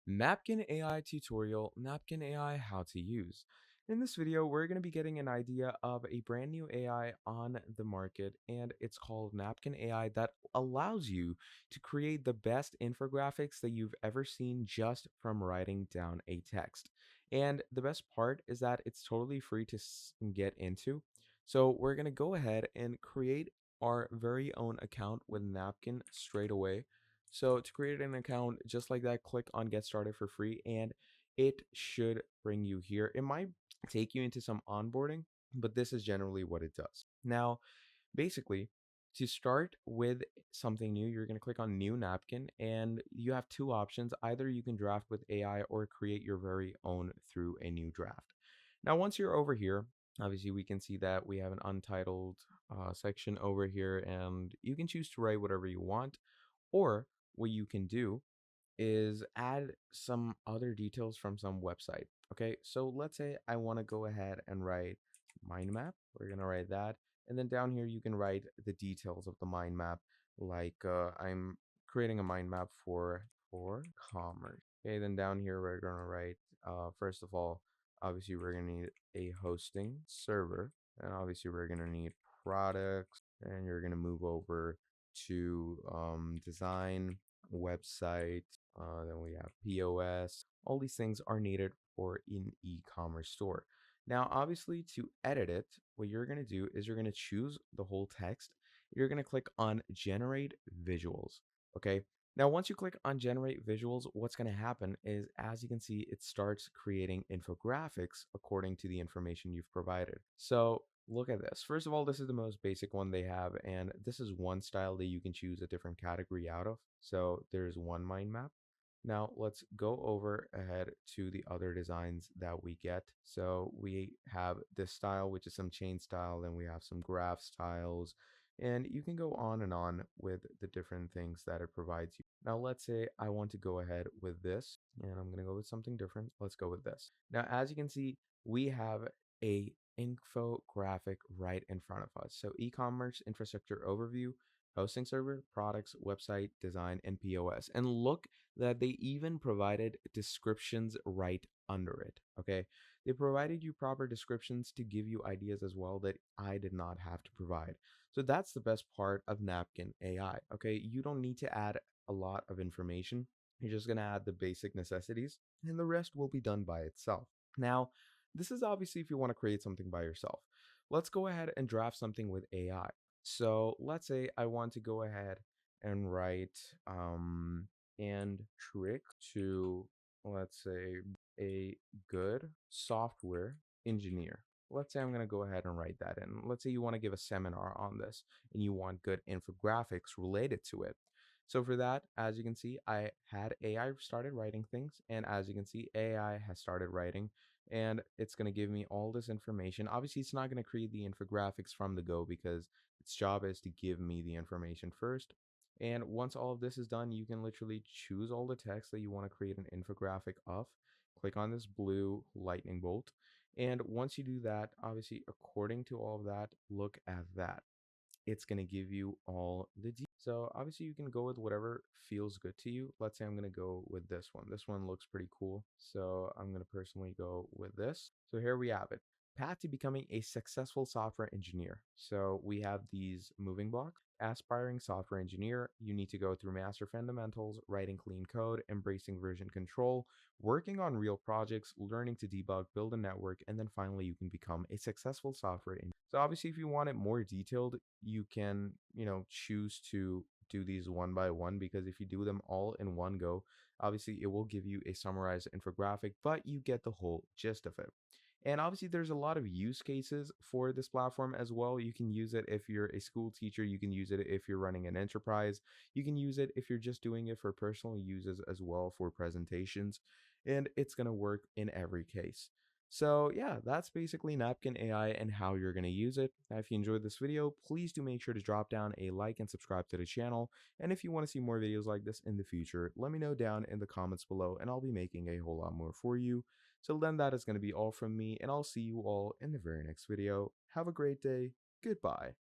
Napkin AI tutorial, Napkin AI how to use. In this video, we're going to be getting an idea of a brand new AI on the market, and it's called Napkin AI that allows you to create the best infographics that you've ever seen just from writing down a text. And the best part is that it's totally free to get into. So we're going to go ahead and create our very own account with Napkin straight away. So to create an account just like that, click on get started for free and it should bring you here. It might take you into some onboarding, but this is generally what it does. Now, basically, to start with something new, you're going to click on new napkin and you have two options. Either you can draft with AI or create your very own through a new draft. Now, once you're over here, obviously we can see that we have an untitled section over here and you can choose to write whatever you want, or what you can do is add some other details from some website. Okay, so let's say I want to go ahead and write mind map. We're gonna write that, and then down here you can write the details of the mind map. Like I'm creating a mind map for commerce. Okay, then down here we're gonna write first of all, obviously we're gonna need a hosting server, and obviously we're gonna need products, and you're gonna move over to design website, then we have POS. All these things are needed for an e-commerce store. Now, obviously, to edit it, what you're going to do is you're going to choose the whole text. You're going to click on generate visuals. Okay. Now, once you click on generate visuals, what's going to happen is, as you can see, it starts creating infographics according to the information you've provided. So look at this. First of all, this is the most basic one they have, and this is one style that you can choose a different category out of. So there's one mind map. Now let's go over ahead to the other designs that we get. So we have this style, which is some chain style, then we have some graph styles, and you can go on and on with the different things that it provides you. Now let's say I want to go ahead with this, and I'm going to go with something different. Let's go with this. Now, as you can see, we have a infographic right in front of us. So e-commerce infrastructure overview, hosting server, products, website, design, and POS. And look that they even provided descriptions right under it. Okay. They provided you proper descriptions to give you ideas as well that I did not have to provide. So that's the best part of Napkin AI. Okay. You don't need to add a lot of information. You're just going to add the basic necessities and the rest will be done by itself. Now, this is obviously if you want to create something by yourself. Let's go ahead and draft something with AI. So let's say I want to go ahead and write and trick to, let's say, a good software engineer. Let's say I'm going to go ahead and write that in. Let's say you want to give a seminar on this and you want good infographics related to it. So for that, as you can see, I had AI started writing things, and as you can see, AI has started writing, and it's going to give me all this information. Obviously, it's not going to create the infographics from the go because its job is to give me the information first. And once all of this is done, you can literally choose all the text that you want to create an infographic of. Click on this blue lightning bolt. And once you do that, obviously, according to all of that, look at that. It's going to give you all the details. So obviously you can go with whatever feels good to you. Let's say I'm going to go with this one. This one looks pretty cool. So I'm going to personally go with this. So here we have it. Path to becoming a successful software engineer. So we have these moving blocks. Aspiring software engineer, you need to go through master fundamentals, writing clean code, embracing version control, working on real projects, learning to debug, build a network, and then finally you can become a successful software engineer. So obviously if you want it more detailed, you can, choose to do these one by one, because if you do them all in one go, obviously it will give you a summarized infographic, but you get the whole gist of it. And obviously, there's a lot of use cases for this platform as well. You can use it if you're a school teacher. You can use it if you're running an enterprise. You can use it if you're just doing it for personal uses as well for presentations. And it's going to work in every case. So yeah, that's basically Napkin AI and how you're going to use it. Now, if you enjoyed this video, please do make sure to drop down a like and subscribe to the channel. And if you want to see more videos like this in the future, let me know down in the comments below and I'll be making a whole lot more for you. So then that is going to be all from me, and I'll see you all in the very next video. Have a great day. Goodbye.